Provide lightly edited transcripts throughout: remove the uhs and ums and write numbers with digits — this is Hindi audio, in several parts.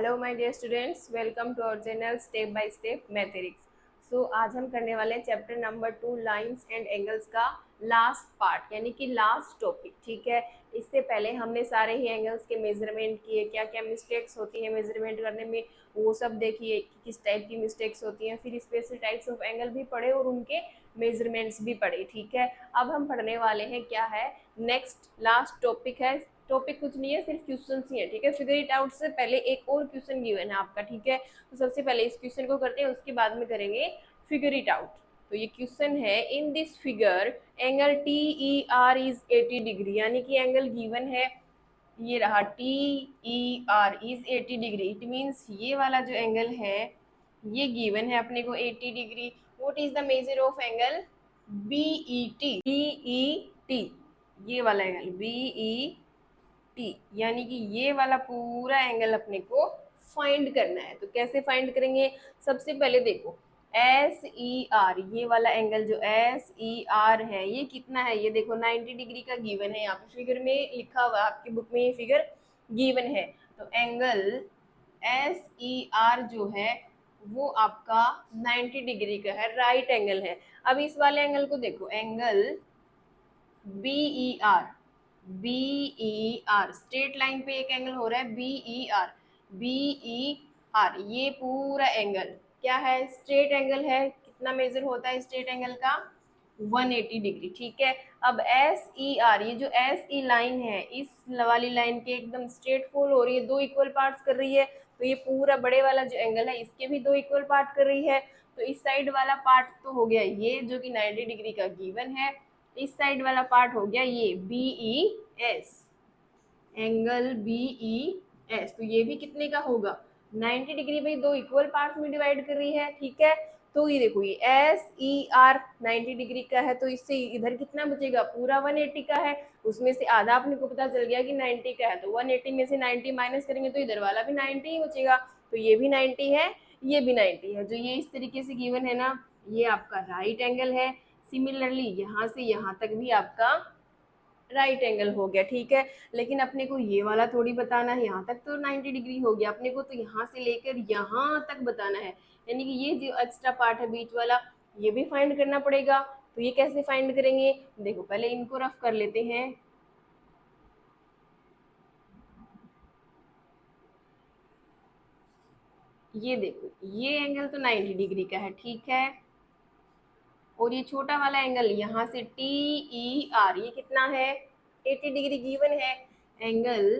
Hello my dear students, welcome to our channel step by step mathematics. So आज हम करने वाले हैं chapter number 2 lines and angles का लास्ट पार्ट, यानी कि लास्ट टॉपिक। ठीक है, इससे पहले हमने सारे ही एंगल्स के मेजरमेंट किए, क्या क्या मिस्टेक्स होती हैं मेजरमेंट करने में वो सब देखिए कि किस टाइप की मिस्टेक्स होती हैं, फिर स्पेशल टाइप्स ऑफ एंगल भी पढ़े और उनके मेजरमेंट्स भी पढ़े। ठीक है, अब हम पढ़ने वाले हैं क्या है, नेक्स्ट लास्ट टॉपिक है। टॉपिक कुछ नहीं है, सिर्फ क्वेश्चन ही है। ठीक है, फिगर इट आउट से पहले एक और क्वेश्चन गिवन है आपका। ठीक है, तो सबसे पहले इस क्वेश्चन को करते हैं, उसके बाद में करेंगे फिगर इट आउट। तो ये क्वेश्चन है, in this figure angle T E R is 80 degree, यानी कि एंगल गिवन है ये रहा T E R is 80 degree. It means ये वाला जो एंगल है ये गिवन है अपने को 80 degree. What is the measure of angle B E T, B E T, ये वाला एंगल बी ई टी, यानी कि ये वाला पूरा एंगल अपने को फाइंड करना है। तो कैसे फाइंड करेंगे, सबसे पहले देखो एस ई आर, ये वाला एंगल जो एस ई आर है ये कितना है, ये देखो 90 डिग्री का गिवन है, यहाँ पे फिगर में लिखा हुआ है, आपकी बुक में ये फिगर गिवन है। तो एंगल एस ई आर जो है वो आपका 90 डिग्री का है, राइट एंगल है। अब इस वाले एंगल को देखो, angle B E R, B E R straight line पे एक एंगल हो रहा है B E R, B E R, ये पूरा एंगल क्या है, स्ट्रेट एंगल है। कितना मेजर होता है स्ट्रेट एंगल का, 180 डिग्री। ठीक है, अब एस ई आर, ये जो एस ई लाइन है इस वाली लाइन के एकदम स्ट्रेट फॉल हो रही है, दो इक्वल पार्ट्स कर रही है। तो ये पूरा बड़े वाला जो एंगल है इसके भी दो इक्वल पार्ट कर रही है। तो इस साइड वाला पार्ट तो हो गया ये जो कि 90 डिग्री का गिवन है, इस साइड वाला पार्ट हो गया ये B E S, angle B E S. तो ये भी कितने का होगा, 90 डिग्री भाई, दो इक्वल पार्ट्स में डिवाइड कर रही है। ठीक है, तो ये देखो ये एस ई आर 90 डिग्री का है, तो इससे इधर कितना बचेगा, पूरा 180 का है, उसमें से आधा अपने को पता चल गया कि 90 का है। तो 180 में से 90 माइनस करेंगे तो इधर वाला भी 90 ही बचेगा। तो ये भी 90 है, ये भी 90 है। जो ये इस तरीके से गिवन है ना, ये आपका राइट एंगल है। सिमिलरली यहाँ से यहाँ तक भी आपका राइट एंगल हो गया। ठीक है, लेकिन अपने को ये वाला थोड़ी बताना है, यहाँ तक तो 90 डिग्री हो गया, अपने को तो यहाँ से लेकर यहाँ तक बताना है, यानी कि ये जो एक्स्ट्रा पार्ट है बीच वाला ये भी फाइंड करना पड़ेगा। तो ये कैसे फाइंड करेंगे, देखो पहले इनको रफ कर लेते हैं। ये देखो ये एंगल तो 90 डिग्री का है। ठीक है, और ये छोटा वाला एंगल यहाँ से टी ई आर ये कितना है, 80 डिग्री गिवन है। Angle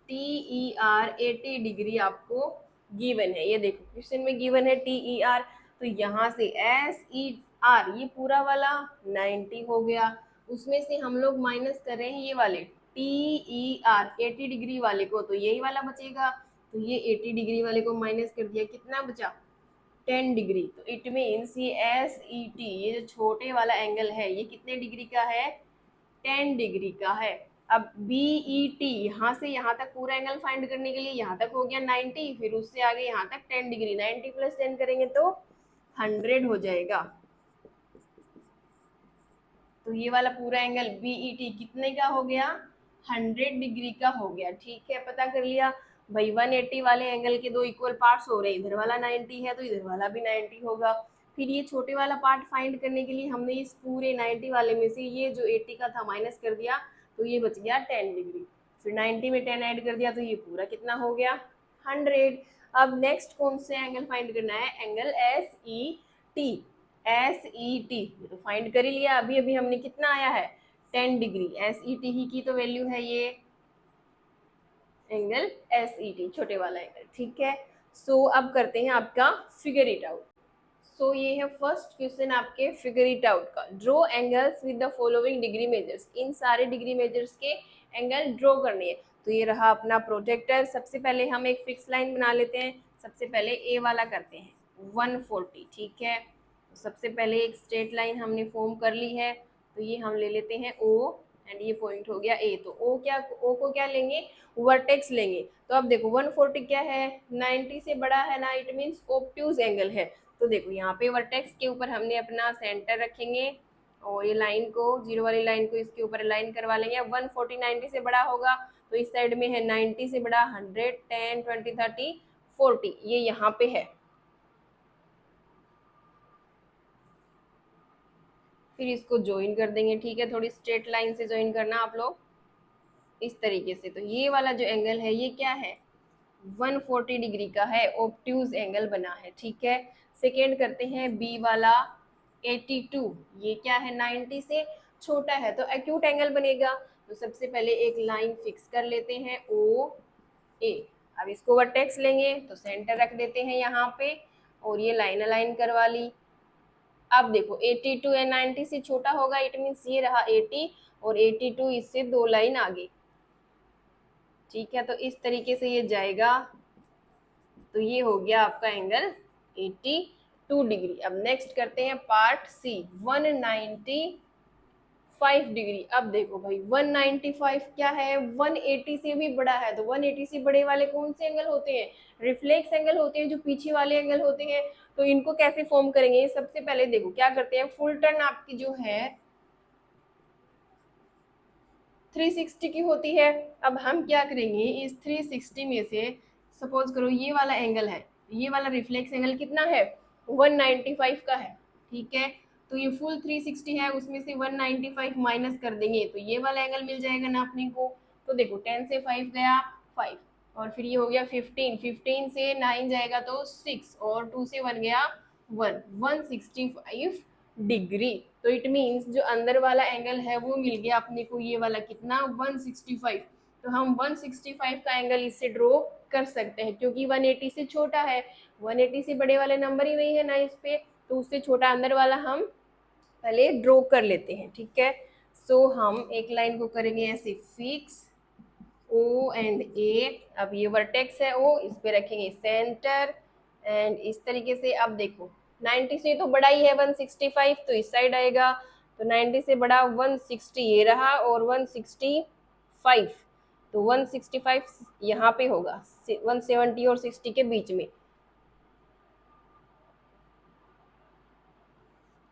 T E R 80 degree आपको गिवन है, ये देखो क्वेश्चन में गिवन है टी ई आर। तो यहाँ से एस ई आर ये पूरा वाला 90 हो गया, उसमें से हम लोग माइनस कर रहे हैं ये वाले टी ई आर 80 डिग्री वाले को, तो यही वाला बचेगा। तो ये 80 डिग्री वाले को माइनस कर दिया, कितना बचा 10 डिग्री। तो इट मीन्स ये एस ई टी ये जो छोटे वाला एंगल है ये कितने डिग्री का है, 10 डिग्री का है। अब बी ई टी यहाँ से यहाँ तक पूरा एंगल फाइंड करने के लिए यहाँ तक हो गया 90, फिर उससे आगे यहाँ तक 10 डिग्री, 90 प्लस 10 करेंगे तो 100 हो जाएगा। तो ये वाला पूरा एंगल बी ई टी कितने का हो गया, 100 डिग्री का हो गया। ठीक है, पता कर लिया भाई 180 वाले एंगल के दो इक्वल पार्ट्स हो रहे हैं, इधर वाला 90 है तो इधर वाला भी 90 होगा। फिर ये छोटे वाला पार्ट फाइंड करने के लिए हमने इस पूरे 90 वाले में से ये जो 80 का था माइनस कर दिया, तो ये बच गया 10 डिग्री। फिर 90 में 10 ऐड कर दिया तो ये पूरा कितना हो गया, 100। अब नेक्स्ट कौन से एंगल फाइंड करना है, angle S E T, S E T तो फाइंड कर ही लिया अभी अभी हमने, कितना आया है 10 डिग्री, एस ई टी ही की तो वैल्यू है ये एंगल एस ई टी, छोटे वाला एंगल। ठीक है, सो अब करते हैं आपका फिगर इट आउट। सो ये है फर्स्ट क्वेश्चन आपके फिगर इट आउट का, draw angles with the following degree measures, इन सारे डिग्री मेजर्स के एंगल ड्रॉ करने हैं। तो ये रहा अपना प्रोटेक्टर। सबसे पहले हम एक फिक्स लाइन बना लेते हैं, सबसे पहले ए वाला करते हैं 140। ठीक है, तो सबसे पहले एक स्ट्रेट लाइन हमने फॉर्म कर ली है, तो ये हम ले लेते हैं ओ, एंड ये पॉइंट हो गया ए। तो ओ को क्या लेंगे, वर्टेक्स लेंगे। तो अब देखो 140 क्या है, 90 से बड़ा है ना, इट मीन्स ऑब्ट्यूज एंगल है। तो देखो यहाँ पे वर्टेक्स के ऊपर हमने अपना सेंटर रखेंगे और ये लाइन को, जीरो वाली लाइन को इसके ऊपर लाइन करवा लेंगे। अब 140 90 से बड़ा होगा तो इस साइड में है 90 से बड़ा 100, 10, 20, 30, 40, ये यहाँ पे है। फिर इसको ज्वाइन कर देंगे, ठीक है, थोड़ी स्ट्रेट लाइन से ज्वाइन करना आप लोग इस तरीके से। तो ये वाला जो एंगल है ये क्या है, 140 डिग्री का है, ऑब्ट्यूज एंगल बना है, ठीक है। सेकेंड करते हैं बी वाला 82, ये क्या है 90 से छोटा है तो एक्यूट एंगल बनेगा। तो सबसे पहले एक लाइन फिक्स कर लेते हैं ओ ए। अब इसको वर्टेक्स लेंगे तो सेंटर रख देते हैं यहाँ पे और ये लाइन अलाइन करवा ली। अब देखो 82 है 90 से छोटा होगा, इट मीन्स ये रहा 80 और 82 इससे 2 लाइन आगे, ठीक है। तो इस तरीके से ये जाएगा, तो ये हो गया आपका एंगल 82 डिग्री। अब नेक्स्ट करते हैं पार्ट सी 195 डिग्री। अब देखो भाई 195 क्या है, 180 से भी बड़ा है। तो 180 से बड़े वाले कौन से एंगल होते हैं, रिफ्लेक्स एंगल होते हैं, जो पीछे वाले एंगल होते हैं। तो इनको कैसे फॉर्म करेंगे, सबसे पहले देखो क्या करते हैं, फुल टर्न आपकी जो है 360 की होती है। अब हम क्या करेंगे, इस 360 में से सपोज करो ये वाला एंगल है, ये वाला रिफ्लेक्स एंगल कितना है 195 का है, ठीक है। तो ये फुल 360 है, उसमें से 195 माइनस कर देंगे तो ये वाला एंगल मिल जाएगा ना अपने को। तो देखो 10 से 5 गया 5 और फिर ये हो गया 15, 15 से 9 जाएगा तो 6 और 2 से 1 गया 1, 165 डिग्री। तो इट मीन्स जो अंदर वाला एंगल है वो मिल गया अपने को, ये वाला कितना 165। तो हम 165 का एंगल इससे ड्रॉ कर सकते हैं क्योंकि 180 से छोटा है, 180 से बड़े वाले नंबर ही नहीं है ना इस पे, तो उससे छोटा अंदर वाला हम पहले ड्रॉ कर लेते हैं, ठीक है। सो हम एक लाइन को करेंगे ऐसे फिक्स ओ एंड ए। अब ये वर्टेक्स है ओ, इस पे रखेंगे सेंटर एंड इस तरीके से। अब देखो 90 से तो बड़ा ही है 165, तो इस साइड आएगा। तो 90 से बड़ा 160 ये रहा और 165, तो 165 यहाँ पे होगा 170 और 60 के बीच में,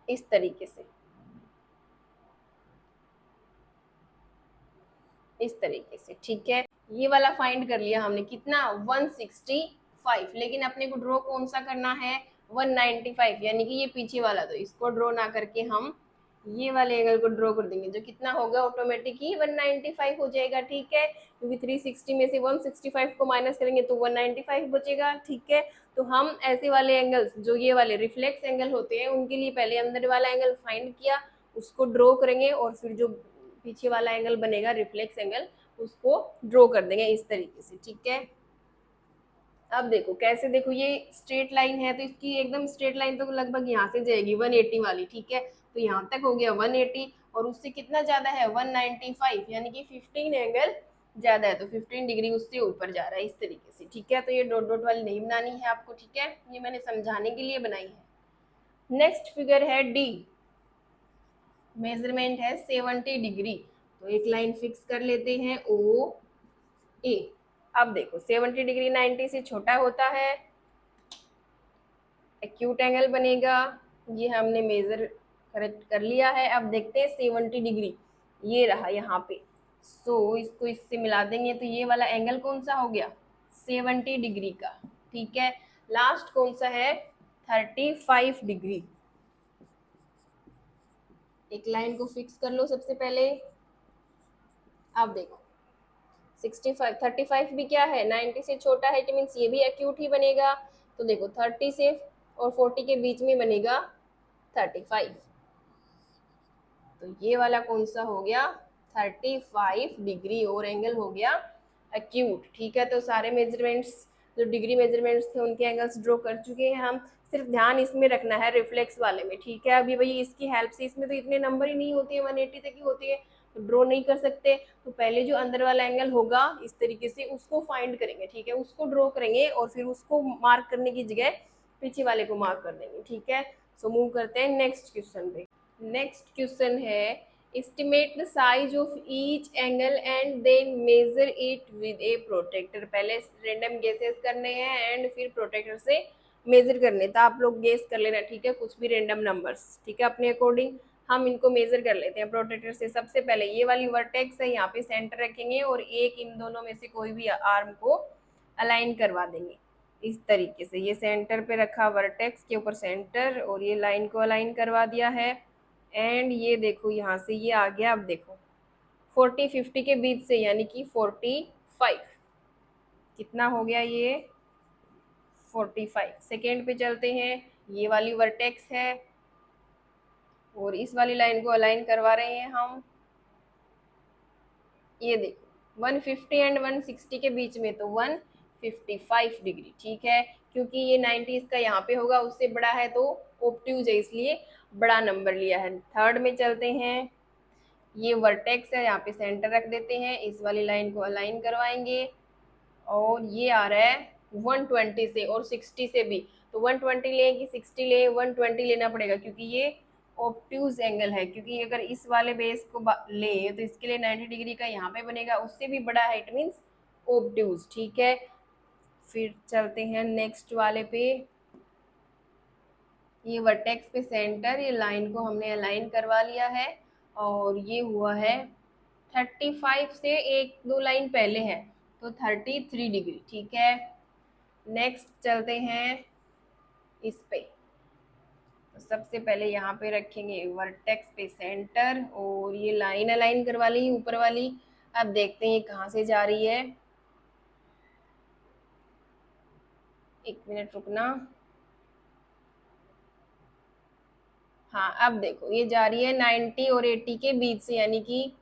इस तरीके से, इस तरीके से, ठीक है। ये वाला फाइंड कर लिया हमने कितना 165, लेकिन अपने को ड्रॉ कौन सा करना है 195, यानी कि ये पीछे वाला। तो इसको ड्रॉ ना करके हम ये वाले एंगल को ड्रॉ कर देंगे, जो कितना होगा ऑटोमेटिक ही 195 हो जाएगा, ठीक है। क्योंकि 360 में से 165 को माइनस करेंगे तो 195 बचेगा, ठीक है। तो हम ऐसे वाले एंगल्स जो ये वाले रिफ्लेक्स एंगल होते हैं उनके लिए पहले अंदर वाला एंगल फाइंड किया, उसको ड्रॉ करेंगे और फिर जो पीछे वाला एंगल बनेगा रिफ्लेक्स एंगल उसको ड्रॉ कर देंगे इस तरीके से, ठीक है। अब देखो कैसे, देखो ये स्ट्रेट लाइन है तो इसकी एकदम स्ट्रेट लाइन तो लगभग यहाँ से जाएगी 180 वाली, ठीक है। तो यहाँ तक हो गया 180 और उससे कितना ज्यादा है 195, यानी कि 15 एंगल ज्यादा है, तो 15 डिग्री उससे ऊपर जा रहा है इस तरीके से, ठीक है। तो ये डॉट डॉट वाली नहीं बनानी है आपको, ठीक है, ये मैंने समझाने के लिए बनाई है। नेक्स्ट फिगर है डी, मेजरमेंट है 70 डिग्री। तो एक लाइन फिक्स कर लेते हैं ओ ए। अब देखो 70 डिग्री 90 से छोटा होता है, एक्यूट एंगल बनेगा, ये हमने मेजर करेक्ट कर लिया है। अब देखते हैं 70 डिग्री, ये रहा यहाँ पे। सो इसको इससे मिला देंगे तो ये वाला एंगल कौन सा हो गया 70 डिग्री का, ठीक है। लास्ट कौन सा है 35 डिग्री। एक लाइन को फिक्स कर लो सबसे पहले। अब देखो 65 35 भी क्या है 90 से छोटा है, मीन्स ये भी एक्यूट ही बनेगा। तो देखो 30 से और 40 के बीच में बनेगा 35, तो ये वाला कौन सा हो गया 35 डिग्री और एंगल हो गया एक्यूट, ठीक है। तो सारे मेजरमेंट्स जो डिग्री मेजरमेंट्स थे उनके एंगल्स ड्रॉ कर चुके हैं हम, सिर्फ ध्यान इसमें रखना है रिफ्लेक्स वाले में, ठीक है। अभी भाई इसकी हेल्प से, इसमें तो इतने नंबर ही नहीं होते हैं 180 तक ही होती है, तो ड्रॉ नहीं कर सकते। तो पहले जो अंदर वाला एंगल होगा इस तरीके से उसको फाइंड करेंगे, ठीक है, उसको ड्रॉ करेंगे और फिर उसको मार्क करने की जगह पीछे वाले को मार्क कर देंगे, ठीक है। सो मूव करते हैं नेक्स्ट क्वेश्चन पे। नेक्स्ट क्वेश्चन है estimate the size of each angle and then measure it with a protractor. पहले रैंडम गेसेस करने हैं एंड फिर प्रोटेक्टर से मेजर करने, तो आप लोग गेस कर लेना, ठीक है, कुछ भी रैंडम नंबर्स, ठीक है, अपने अकॉर्डिंग। हम इनको मेजर कर लेते हैं प्रोट्रैक्टर से। सबसे पहले ये वाली वर्टेक्स है, यहाँ पे सेंटर रखेंगे और एक इन दोनों में से कोई भी आर्म को अलाइन करवा देंगे इस तरीके से। ये सेंटर पे रखा वर्टेक्स के ऊपर सेंटर, और ये लाइन को अलाइन करवा दिया है। एंड ये देखो यहाँ से ये आ गया, अब देखो 40-50 के बीच से, यानी कि 45। कितना हो गया ये 45। सेकेंड पे चलते हैं, ये वाली वर्टेक्स है और इस वाली लाइन को अलाइन करवा रहे हैं हम। ये देखो 150 एंड 160 के बीच में, तो 155 डिग्री, ठीक है। क्योंकि ये 90 इसका यहाँ पे होगा, उससे बड़ा है तो ऑब्ट्यूज है, इसलिए बड़ा नंबर लिया है। थर्ड में चलते हैं, ये वर्टेक्स है, यहाँ पे सेंटर रख देते हैं, इस वाली लाइन को अलाइन करवाएंगे और ये आ रहा है 120 से और 60 से भी। तो 120 ले कि 60 ले, 120 लेना पड़ेगा क्योंकि ये ऑब्ट्यूज एंगल है। क्योंकि अगर इस वाले बेस को ले तो इसके लिए 90 डिग्री का यहाँ पे बनेगा, उससे भी बड़ा है, इट मीन्स ऑब्ट्यूज, ठीक है। फिर चलते हैं नेक्स्ट वाले पे, ये वर्टेक्स पे सेंटर, ये लाइन को हमने अलाइन करवा लिया है और ये हुआ है 35 से एक दो लाइन पहले है, तो 33 डिग्री, ठीक है। नेक्स्ट चलते हैं इस पे, तो सबसे पहले यहाँ पे रखेंगे वर्टेक्स पे सेंटर और ये लाइन अलाइन करवा ली ऊपर वाली। अब देखते हैं कहाँ से जा रही है, एक मिनट रुकना। हाँ अब देखो ये जा रही है 90 और 80 के बीच से, यानी कि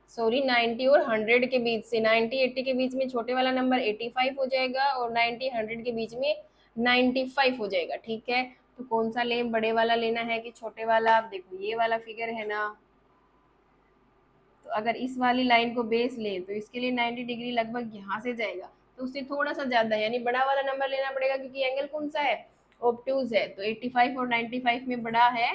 सॉरी 90 और 100 के बीच से। 90-80 के बीच में छोटे वाला नंबर 85 हो जाएगा और 90-100 के बीच में 95 हो जाएगा, ठीक है। तो कौन सा लें, बड़े वाला लेना है कि छोटे वाला? आप देखो ये वाला फिगर है ना, तो अगर इस वाली लाइन को बेस लें तो इसके लिए 90 डिग्री लगभग यहाँ से जाएगा, तो उससे थोड़ा सा ज्यादा, यानी बड़ा वाला नंबर लेना पड़ेगा क्योंकि एंगल कौन सा है, ऑब्ट्यूज है। तो 85 और 95 में बड़ा है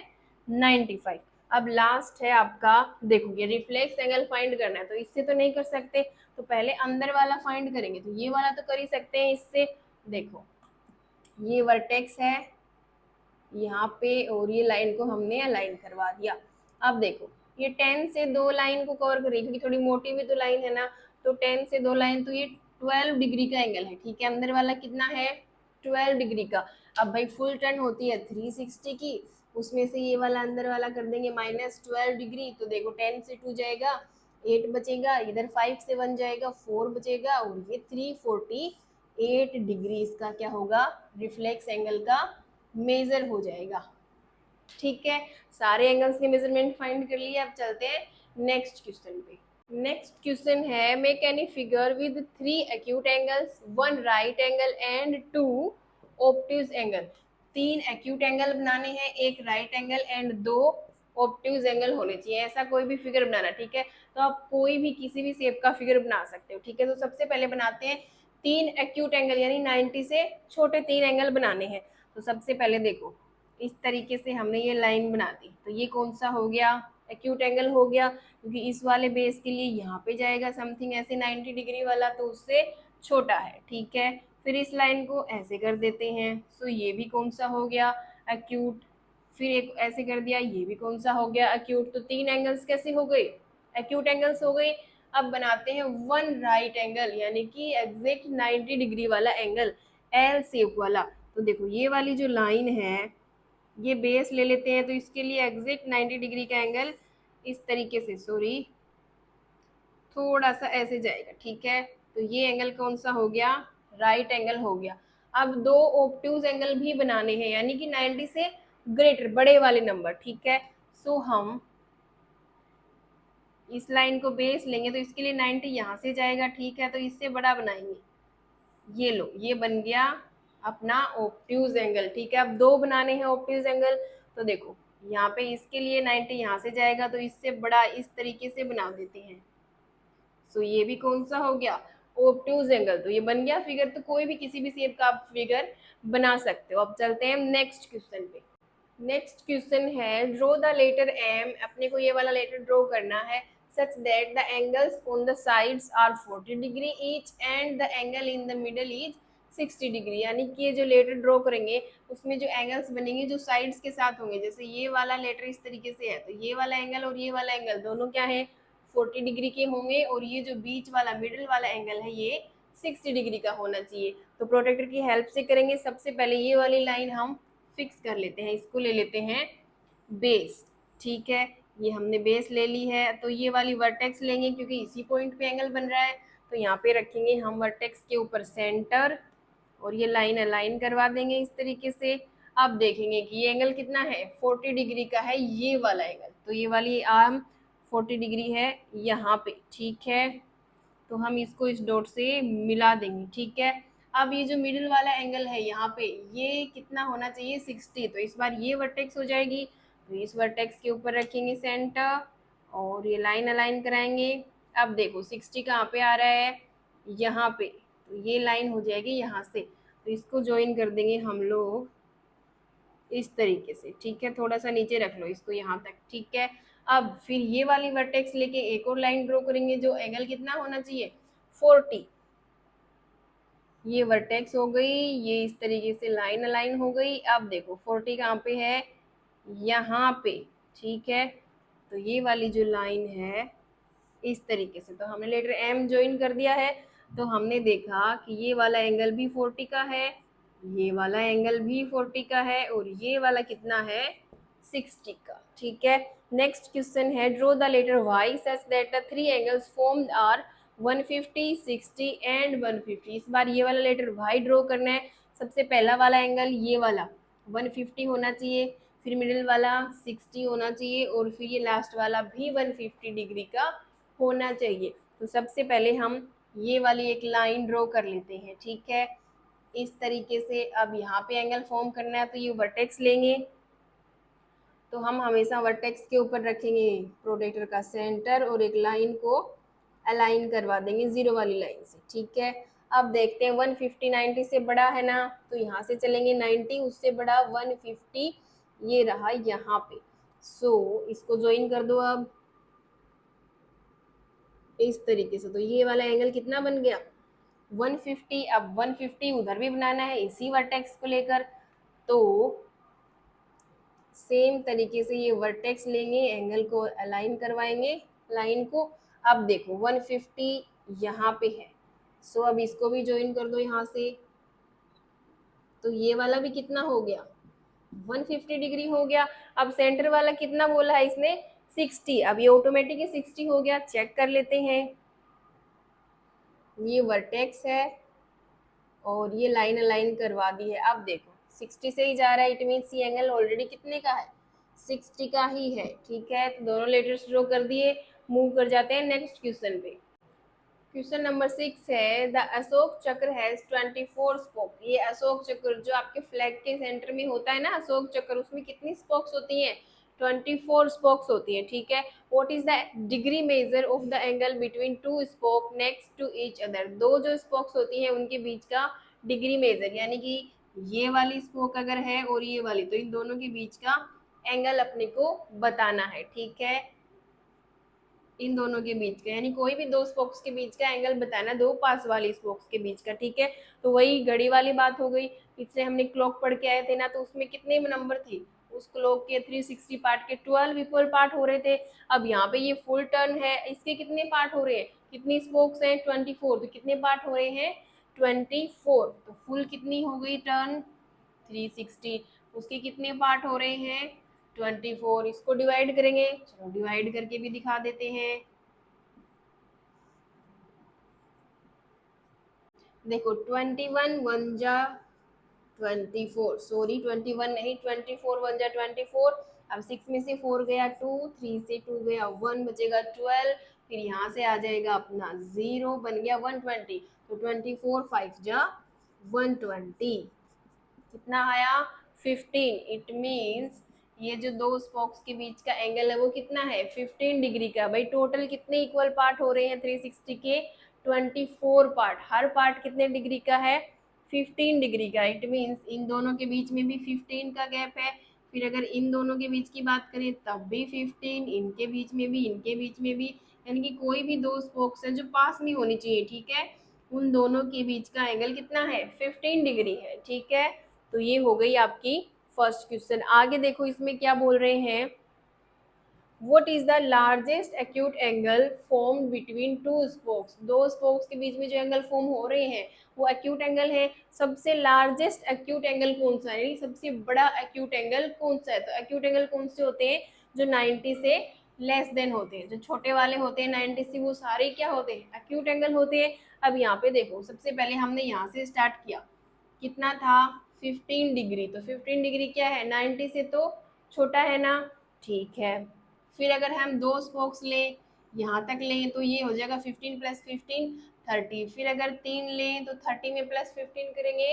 95। अब लास्ट है आपका, देखो ये रिफ्लेक्स एंगल फाइंड करना है, तो इससे तो नहीं कर सकते, तो पहले अंदर वाला फाइंड करेंगे। तो ये वाला तो कर ही सकते हैं इससे। देखो ये वर्टेक्स है यहाँ पे और ये लाइन को हमने अलाइन करवा दिया। अब देखो ये 10 से दो लाइन को कवर कर रही है क्योंकि थोड़ी मोटी भी तो लाइन है ना, तो 10 से दो लाइन, तो ये 12 डिग्री का एंगल है, ठीक है। अंदर वाला कितना है 12 डिग्री का। अब भाई फुल टर्न होती है 360 की, उसमें से ये वाला अंदर वाला कर देंगे -12 डिग्री, तो देखो 10 से 2 जाएगा 8 बचेगा, इधर 5 से 1 जाएगा 4 बचेगा और ये 348 डिग्री इसका क्या होगा, रिफ्लेक्स एंगल का मेजर हो जाएगा, ठीक है। सारे एंगल्स के मेजरमेंट फाइंड कर लिए। अब चलते हैं नेक्स्ट क्वेश्चन पे। नेक्स्ट क्वेश्चन है, make any figure with 3 acute angles, 1 right angle and 2 obtuse angle. 3 acute angle बनाने हैं, 1 right angle and 2 obtuse angle होने चाहिए। ऐसा कोई भी फिगर बनाना, ठीक है। तो आप कोई भी किसी भी शेप का फिगर बना सकते हो, ठीक है। तो सबसे पहले बनाते हैं 3 एक्यूट एंगल, यानी 90 से छोटे 3 एंगल बनाने हैं। तो सबसे पहले देखो इस तरीके से हमने ये लाइन बना दी, तो ये कौन सा हो गया, एक्यूट एंगल हो गया, क्योंकि इस वाले बेस के लिए यहाँ पे जाएगा समथिंग ऐसे 90 डिग्री वाला, तो उससे छोटा है, ठीक है। फिर इस लाइन को ऐसे कर देते हैं, सो ये भी कौन सा हो गया एक्यूट। फिर एक ऐसे कर दिया, ये भी कौन सा हो गया एक्यूट। तो 3 एंगल्स कैसे हो गए, एक्यूट एंगल्स हो गए। अब बनाते हैं 1 राइट एंगल, यानी कि एग्जैक्ट 90 डिग्री वाला एंगल, एल शेप वाला। तो देखो ये वाली जो लाइन है, ये बेस ले लेते हैं, तो इसके लिए एग्जैक्ट 90 डिग्री का एंगल इस तरीके से, सॉरी थोड़ा सा ऐसे जाएगा, ठीक है। तो ये एंगल कौन सा हो गया, राइट एंगल हो गया। अब 2 ऑब्ट्यूज एंगल भी बनाने हैं, यानी कि 90 से ग्रेटर, बड़े वाले नंबर, ठीक है। सो हम इस लाइन को बेस लेंगे, तो इसके लिए 90 यहाँ से जाएगा, ठीक है। तो इससे बड़ा बनाएंगे, ये लो ये बन गया अपना ऑब्ट्यूज एंगल, ठीक है। अब 2 बनाने हैं ऑब्ट्यूज एंगल, तो देखो यहाँ पे इसके लिए 90 यहाँ से जाएगा, तो इससे बड़ा इस तरीके से बना देते हैं। सो ये भी कौन सा हो गया, ऑब्ट्यूज एंगल। तो ये बन गया फिगर। तो कोई भी किसी भी शेप का आप फिगर बना सकते हो। अब चलते हैं नेक्स्ट क्वेश्चन पे। नेक्स्ट क्वेश्चन है, ड्रॉ द लेटर एम। अपने को ये वाला लेटर ड्रॉ करना है, such that the angles on the sides are 40 degree each and the angle in the middle is 60 degree, यानी कि ये जो लेटर ड्रॉ करेंगे उसमें जो एंगल्स बनेंगे जो साइड्स के साथ होंगे, जैसे ये वाला लेटर इस तरीके से है तो ये वाला एंगल और ये वाला एंगल दोनों क्या है 40 डिग्री के होंगे, और ये जो बीच वाला मिडिल वाला एंगल है ये 60 डिग्री का होना चाहिए। तो प्रोटेक्टर की हेल्प से करेंगे। सबसे पहले ये वाली लाइन हम फिक्स कर लेते हैं, इसको ले लेते हैं बेस, ठीक है, ये हमने बेस ले ली है। तो ये वाली वर्टेक्स लेंगे क्योंकि इसी पॉइंट पे एंगल बन रहा है, तो यहाँ पे रखेंगे हम वर्टेक्स के ऊपर सेंटर, और ये लाइन अलाइन करवा देंगे इस तरीके से। अब देखेंगे कि ये एंगल कितना है 40 डिग्री का है ये वाला एंगल, तो ये वाली आर्म 40 डिग्री है यहाँ पे, ठीक है, तो हम इसको इस डॉट से मिला देंगे, ठीक है। अब ये जो मिडिल वाला एंगल है यहाँ पे ये कितना होना चाहिए 60, तो इस बार ये वर्टेक्स हो जाएगी, तो इस वर्टेक्स के ऊपर रखेंगे सेंटर और ये लाइन अलाइन कराएंगे। अब देखो 60 कहाँ पे आ रहा है यहाँ पे, तो ये लाइन हो जाएगी यहाँ से, तो इसको ज्वाइन कर देंगे हम लोग इस तरीके से, ठीक है, थोड़ा सा नीचे रख लो इसको यहाँ तक, ठीक है। अब फिर ये वाली वर्टेक्स लेके एक और लाइन ड्रॉ करेंगे जो एंगल कितना होना चाहिए 40, ये वर्टेक्स हो गई, ये इस तरीके से लाइन अलाइन हो गई। अब देखो 40 कहाँ पे है यहाँ पे, ठीक है, तो ये वाली जो लाइन है इस तरीके से, तो हमने लेटर एम ज्वाइन कर दिया है, तो हमने देखा कि ये वाला एंगल भी 40 का है, ये वाला एंगल भी 40 का है, और ये वाला कितना है 60 का, ठीक है। नेक्स्ट क्वेश्चन है draw the letter y such that the three angles formed are 150, 60 and 150। इस बार ये वाला लेटर y ड्रॉ करना है। सबसे पहला वाला एंगल ये वाला 150 होना चाहिए, फिर मिडिल वाला 60 होना चाहिए, और फिर ये लास्ट वाला भी 150 डिग्री का होना चाहिए। तो सबसे पहले हम ये वाली एक लाइन ड्रॉ कर लेते हैं, ठीक है, इस तरीके से। अब यहाँ पे एंगल फॉर्म करना है तो ये वर्टेक्स लेंगे, तो हम हमेशा वर्टेक्स के ऊपर रखेंगे प्रोटेक्टर का सेंटर और एक लाइन को अलाइन करवा देंगे जीरो वाली लाइन से, ठीक है। अब देखते हैं 150 90 से बड़ा है ना, तो यहाँ से चलेंगे 90 उससे बड़ा 150 ये रहा यहाँ पे, सो इसको ज्वाइन कर दो अब इस तरीके से। तो ये वाला एंगल कितना बन गया 150। अब 150 उधर भी बनाना है इसी वर्टेक्स को लेकर, तो सेम तरीके से ये वर्टेक्स लेंगे, एंगल को अलाइन करवाएंगे लाइन को। अब देखो 150 यहाँ पे है, सो अब इसको भी ज्वाइन कर दो यहाँ से, तो ये वाला भी कितना हो गया 150 डिग्री हो गया। अब सेंटर वाला कितना बोला है इसने 60, अब ये ऑटोमेटिक 60 हो गया, चेक कर लेते हैं। ये वर्टेक्स है और ये लाइन अलाइन करवा दी है। अब देखो 60 से ही जा रहा है, इट मीन्स ये एंगल ऑलरेडी कितने का है 60 का ही है, ठीक है। तो दोनों लेटर्स ड्रॉ कर दिए, मूव कर जाते हैं नेक्स्ट क्वेश्चन पे। क्वेश्चन नंबर 6 है द अशोक चक्र हैज 24 स्पोक। ये अशोक चक्र जो आपके फ्लैग के सेंटर में होता है ना अशोक चक्र, उसमें कितनी स्पोक्स होती हैं 24 स्पोक्स होती हैं, ठीक है। What is the degree measure of the angle between two spoke next to each other. दो जो स्पोक्स होती हैं उनके बीच का डिग्री मेजर, यानी कि ये वाली स्पोक अगर है और ये वाली, तो इन दोनों के बीच का एंगल अपने को बताना है, ठीक है, इन दोनों के बीच का, यानी कोई भी दो स्पोक्स के बीच का एंगल बताना, दो पास वाली स्पोक्स के बीच का, ठीक है। तो वही घड़ी वाली बात हो गई, पिछले हमने क्लॉक पढ़ के आए थे ना, तो उसमें कितने नंबर थे उस क्लॉक के 360 पार्ट के 12 इक्वल पार्ट हो रहे थे। अब यहाँ पे ये फुल टर्न है, इसके कितने पार्ट हो रहे हैं, कितनी स्पोक्स हैं 24, तो कितने पार्ट हो रहे हैं 24, तो फुल कितनी हो गई टर्न 360, उसके कितने पार्ट हो रहे हैं 24। इसको डिवाइड करेंगे, चलो डिवाइड करके भी दिखा देते हैं। देखो 21 वन जा 24, सॉरी 21 नहीं 24 वन जा 24। अब 6 में से 4 गया 2, 3 से 2 गया 1, बचेगा 12, फिर यहाँ से आ जाएगा अपना 0, बन गया 120। तो 24 5 जा 120, कितना आया 15। इट मीन्स ये जो दो स्पोक्स के बीच का एंगल है वो कितना है 15 डिग्री का। भाई टोटल कितने इक्वल पार्ट हो रहे हैं 360 के 24 पार्ट, हर पार्ट कितने डिग्री का है 15 डिग्री का। इट मीन्स इन दोनों के बीच में भी 15 का गैप है, फिर अगर इन दोनों के बीच की बात करें तब भी 15, इनके बीच में भी, इनके बीच में भी, यानी कि कोई भी दो स्पोक्स हैं जो पास में होनी चाहिए, ठीक है, उन दोनों के बीच का एंगल कितना है, 15 डिग्री है, ठीक है। तो ये हो गई आपकी फर्स्ट क्वेश्चन। आगे देखो इसमें क्या बोल रहे हैं, What is the largest acute angle formed between two spokes? दो स्पोक्स के बीच में जो एंगल फॉर्म हो रहे हैं वो एक्यूट एंगल है। सबसे लार्जेस्ट एक्यूट एंगल कौन सा है, सबसे बड़ा एक्यूट एंगल कौन सा है? तो एक्यूट एंगल कौन से होते हैं, जो 90 से लेस देन होते हैं, जो छोटे वाले होते हैं 90 से, वो सारे क्या होते हैं, एक्यूट एंगल होते हैं। अब यहाँ पे देखो, सबसे पहले हमने यहाँ से स्टार्ट किया, कितना था, 15 डिग्री। तो 15 डिग्री क्या है, 90 से तो छोटा है ना, ठीक है। फिर अगर हम दो स्पोक्स लें, यहाँ तक लें, तो ये हो जाएगा 15 प्लस 15 30। फिर अगर तीन लें तो 30 में प्लस 15 करेंगे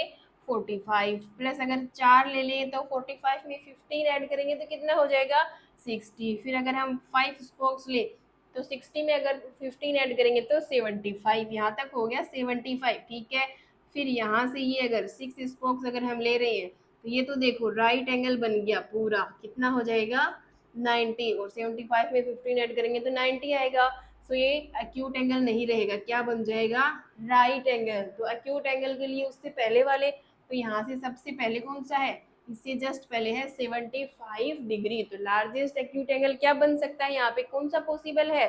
45, प्लस अगर चार ले लें तो 45 में 15 ऐड करेंगे तो कितना हो जाएगा 60। फिर अगर हम 5 स्पोक्स लें तो 60 में अगर 15 ऐड करेंगे तो 75। यहाँ तक हो गया 75, ठीक है। फिर यहाँ से ये अगर 6 स्पोक्स अगर हम ले रहे हैं तो ये तो देखो राइट एंगल बन गया पूरा, कितना हो जाएगा 90, और 75 में 15 ऐड करेंगे तो 90 आएगा। सो ये एक्यूट एंगल नहीं रहेगा, क्या बन जाएगा, राइट एंगल। तो एक्यूट एंगल के लिए उससे पहले वाले, तो यहाँ से सबसे पहले कौन सा है, इससे जस्ट पहले है 75 डिग्री। तो लार्जेस्ट एक्यूट एंगल क्या बन सकता है, यहाँ पे कौन सा पॉसिबल है,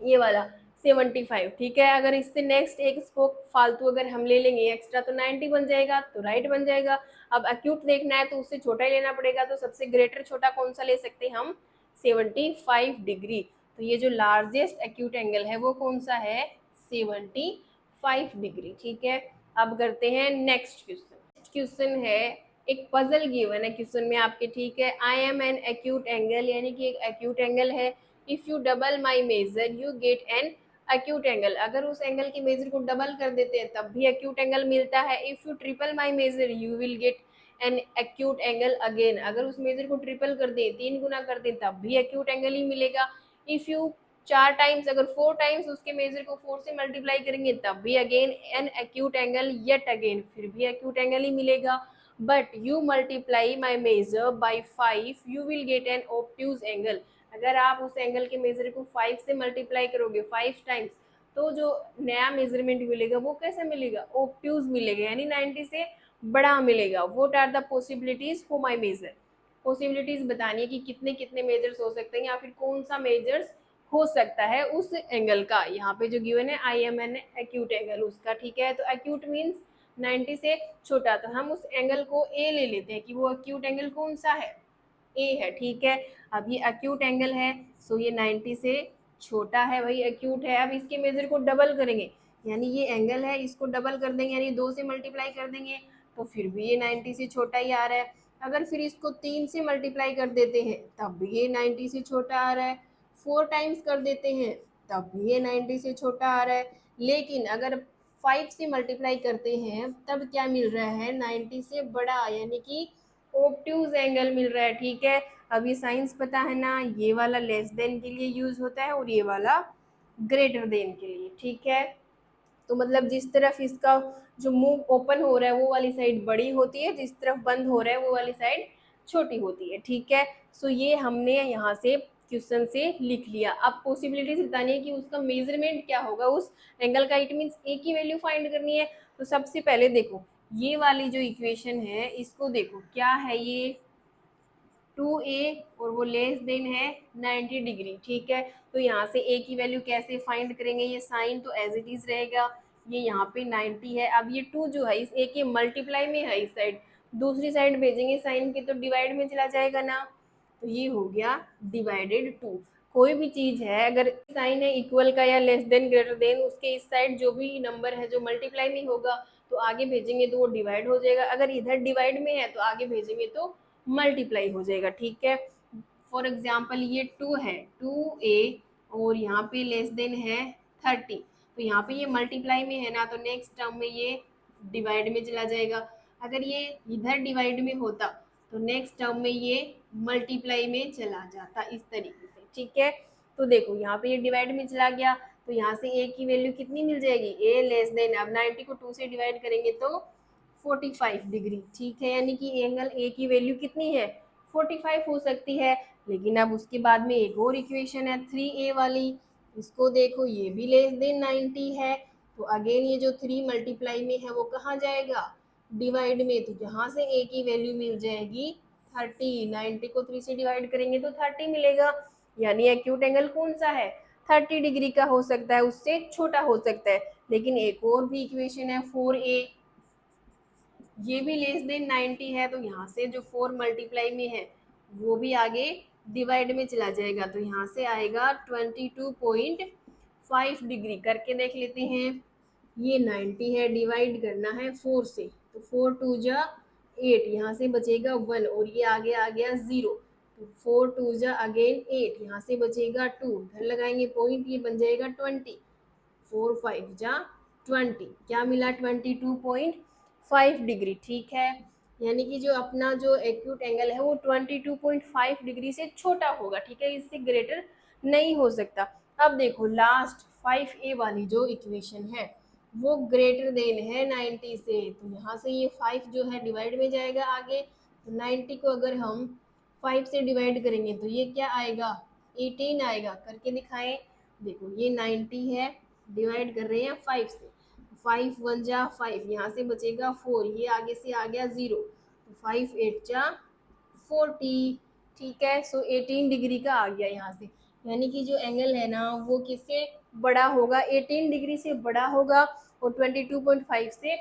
ये वाला 75, ठीक है। अगर इससे नेक्स्ट एक स्पोक फालतू अगर हम ले लेंगे एक्स्ट्रा तो 90 बन जाएगा, तो राइट बन जाएगा। अब एक्यूट देखना है तो उससे छोटा ही लेना पड़ेगा, तो सबसे ग्रेटर छोटा कौन सा ले सकते हैं हम, 75 डिग्री। तो ये जो लार्जेस्ट एक्यूट एंगल है वो कौन सा है, 75 डिग्री, ठीक है। अब करते हैं नेक्स्ट क्वेश्चन। क्वेश्चन है, एक पजल गिवन है क्वेश्चन में आपके, ठीक है। I am an acute angle, यानी कि एक एक्यूट एंगल है। If you double my measure you get an acute angle, अगर उस एंगल की मेजर को डबल कर देते हैं तब भी एक्यूट एंगल मिलता है। If you triple my measure you will get an acute angle again, अगर उस मेजर को ट्रिपल कर दे, 3 गुना कर दे, तब भी एक्यूट एंगल ही मिलेगा। इफ यू 4 टाइम्स, अगर 4 टाइम्स उसके मेजर को 4 से मल्टीप्लाई करेंगे तब भी again an acute angle, yet again फिर भी एक्यूट एंगल ही मिलेगा। But you multiply my measure by 5 you will get an obtuse angle, अगर आप उस एंगल के मेजर को 5 से मल्टीप्लाई करोगे 5 टाइम्स, तो जो नया मेजरमेंट मिलेगा वो कैसा मिलेगा, ऑब्ट्यूज मिलेगा, यानी 90 से बड़ा मिलेगा। What are the possibilities for my measure, possibilities बतानी है कि कितने कितने मेजर्स हो सकते हैं, या फिर कौन सा मेजर्स हो सकता है उस एंगल का। यहाँ पे जो गिवन है I am an acute angle उसका, ठीक है। तो एक्यूट मीन्स 90 से छोटा, तो हम उस एंगल को ए ले लेते हैं कि वो एक्यूट एंगल कौन सा है, ए है, ठीक है। अब ये एक्यूट एंगल है, सो ये 90 से छोटा है, वही एक्यूट है। अब इसके मेजर को डबल करेंगे, यानी ये एंगल है, इसको डबल कर देंगे, यानी 2 से मल्टीप्लाई कर देंगे, तो फिर भी ये 90 से छोटा ही आ रहा है। अगर फिर इसको 3 से मल्टीप्लाई कर देते हैं तब भी ये 90 से छोटा आ रहा है। 4 टाइम्स कर देते हैं तब भी ये 90 से छोटा आ रहा है। लेकिन अगर 5 से मल्टीप्लाई करते हैं तब क्या मिल रहा है, 90 से बड़ा, यानी कि ऑब्ट्यूज एंगल मिल रहा है, ठीक है। अब ये साइंस पता है ना, ये वाला लेस देन के लिए यूज होता है और ये वाला ग्रेटर देन के लिए, ठीक है। तो मतलब जिस तरफ इसका जो मुंह ओपन हो रहा है वो वाली साइड बड़ी होती है, जिस तरफ बंद हो रहा है वो वाली साइड छोटी होती है, ठीक है। सो ये हमने यहाँ से क्वेश्चन से लिख लिया। अब पॉसिबिलिटीज बतानी है कि उसका मेजरमेंट क्या होगा उस एंगल का, इट मीन्स ए की वैल्यू फाइंड करनी है। तो सबसे पहले देखो ये वाली जो इक्वेशन है इसको देखो, क्या है ये 2a और वो लेस देन है 90 डिग्री, ठीक है। तो यहाँ से a की वैल्यू कैसे फाइंड करेंगे, ये साइन तो एज इट इज रहेगा, ये यहाँ पे 90 है। अब ये 2 जो है इस a के मल्टीप्लाई में है, इस साइड दूसरी साइड भेजेंगे साइन के तो डिवाइड में चला जाएगा ना, तो ये हो गया डिवाइडेड 2। कोई भी चीज है अगर साइन है इक्वल का या लेस देन ग्रेटर देन, उसके इस साइड जो भी नंबर है जो मल्टीप्लाई में होगा तो आगे भेजेंगे तो वो डिवाइड हो जाएगा, अगर इधर डिवाइड में है तो आगे भेजेंगे तो मल्टीप्लाई हो जाएगा, ठीक है। फॉर एग्जाम्पल ये 2 है, 2a और यहाँ पे लेस देन है 30, तो यहाँ पे ये मल्टीप्लाई में है ना, तो नेक्स्ट टर्म में ये डिवाइड में चला जाएगा। अगर ये इधर डिवाइड में होता तो नेक्स्ट टर्म में ये मल्टीप्लाई में चला जाता, इस तरीके से, ठीक है। तो देखो यहाँ पे ये डिवाइड में चला गया, तो यहाँ से a की वैल्यू कितनी मिल जाएगी, a लेस देन, अब 90 को 2 से डिवाइड करेंगे तो 45 डिग्री, ठीक है। यानी कि एंगल ए की वैल्यू कितनी है, 45 हो सकती है। लेकिन अब उसके बाद में एक और इक्वेशन है 3a वाली, इसको देखो ये भी लेस देन 90 है, तो अगेन ये जो 3 मल्टीप्लाई में है वो कहाँ जाएगा, डिवाइड में। तो यहाँ से ए की वैल्यू मिल जाएगी 30, 90 को 3 से डिवाइड करेंगे तो 30 मिलेगा। यानी एक्यूट एंगल कौन सा है, 30 डिग्री का हो सकता है, उससे छोटा हो सकता है। लेकिन एक और भी इक्वेशन है 4a, ये भी लेस देन 90 है, तो यहाँ से जो 4 मल्टीप्लाई में है वो भी आगे डिवाइड में चला जाएगा। तो यहाँ से आएगा 22.5 डिग्री। करके देख लेते हैं। ये 90 है, डिवाइड करना है 4 से, तो 4 2 जा 8, यहाँ से बचेगा 1 और ये आगे आ गया 0, तो 4 2 जा अगेन 8, यहाँ से बचेगा 2, इधर लगाएंगे पॉइंट, ये बन जाएगा 20, 4 5 जा 20, क्या मिला 22.5 डिग्री। ठीक है, यानी कि जो अपना जो एक्यूट एंगल है वो 22.5 डिग्री से छोटा होगा। ठीक है, इससे ग्रेटर नहीं हो सकता। अब देखो लास्ट 5a वाली जो इक्वेशन है वो ग्रेटर देन है 90 से, तो यहाँ से ये 5 जो है डिवाइड में जाएगा आगे। तो 90 को अगर हम 5 से डिवाइड करेंगे तो ये क्या आएगा, 18 आएगा। करके दिखाएं। देखो ये 90 है, डिवाइड कर रहे हैं 5 से, 5 1 जा 5, यहाँ से बचेगा 4, ये आगे से आ गया 0, तो 5 8 जा 40। ठीक है, सो 18 डिग्री का आ गया यहाँ से। यानी कि जो एंगल है ना वो किससे बड़ा होगा, 18 डिग्री से बड़ा होगा और 22.5 से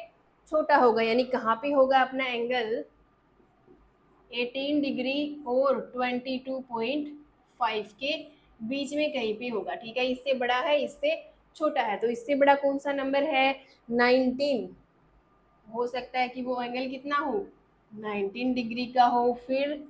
छोटा होगा। यानी कहाँ पे होगा अपना एंगल, 18 डिग्री और 22.5 के बीच में कहीं पे होगा। ठीक है, इससे बड़ा है, इससे छोटा है। तो इससे बड़ा कौन सा नंबर है, 19। हो सकता है कि वो एंगल कितना हो, 19 डिग्री का हो, फिर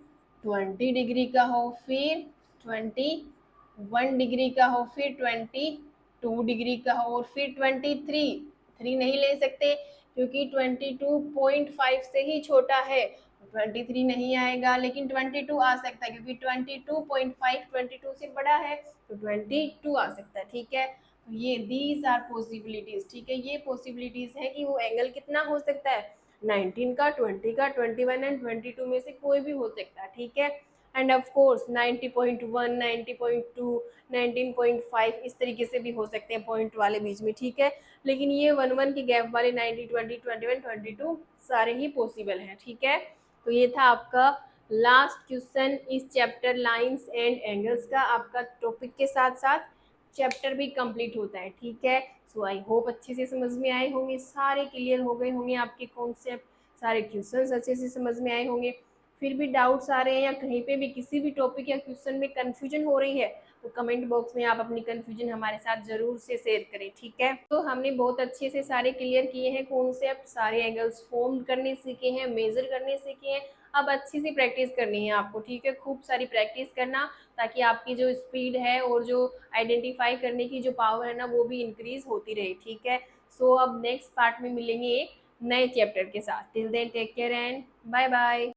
20 डिग्री का हो, फिर 21 डिग्री का हो, फिर 22 डिग्री का हो, और फिर 23। 3 नहीं ले सकते क्योंकि 22.5 से ही छोटा है, 23 नहीं आएगा। लेकिन 22 आ सकता है क्योंकि 22.5 22 से बड़ा है, तो 22 आ सकता है। ठीक है, तो ये दीज आर पॉसिबिलिटीज। ठीक है, ये पॉसिबिलिटीज है कि वो एंगल कितना हो सकता है, 19 का, 20 का, 21 एंड 22 में से कोई भी हो सकता है। ठीक है, एंड ऑफ कोर्स 90.1, 90.2, 19.5 इस तरीके से भी हो सकते हैं पॉइंट वाले बीच में। ठीक है, लेकिन ये 1 1 के गैप वाले 90, 20, 21, 22 सारे ही पॉसिबल हैं। ठीक है, तो ये था आपका लास्ट क्वेश्चन इस चैप्टर लाइंस एंड एंगल्स का। आपका टॉपिक के साथ साथ चैप्टर भी कंप्लीट होता है। ठीक है, सो आई होप अच्छे से समझ में आए होंगे, सारे क्लियर हो गए होंगे आपके कॉन्सेप्ट, सारे क्वेश्चंस अच्छे से समझ में आए होंगे। फिर भी डाउट्स आ रहे हैं या कहीं पे भी किसी भी टॉपिक या क्वेश्चन में कंफ्यूजन हो रही है तो कमेंट बॉक्स में आप अपनी कंफ्यूजन हमारे साथ जरूर से शेयर करें। ठीक है, तो हमने बहुत अच्छे से सारे क्लियर किए हैं कॉन्सेप्ट, सारे एंगल्स फॉर्म करने सीखे हैं, मेजर करने सीखे हैं। अब अच्छी सी प्रैक्टिस करनी है आपको। ठीक है, खूब सारी प्रैक्टिस करना ताकि आपकी जो स्पीड है और जो आइडेंटिफाई करने की जो पावर है ना वो भी इंक्रीज होती रहे। ठीक है, सो अब नेक्स्ट पार्ट में मिलेंगे एक नए चैप्टर के साथ। Till then take care and bye bye.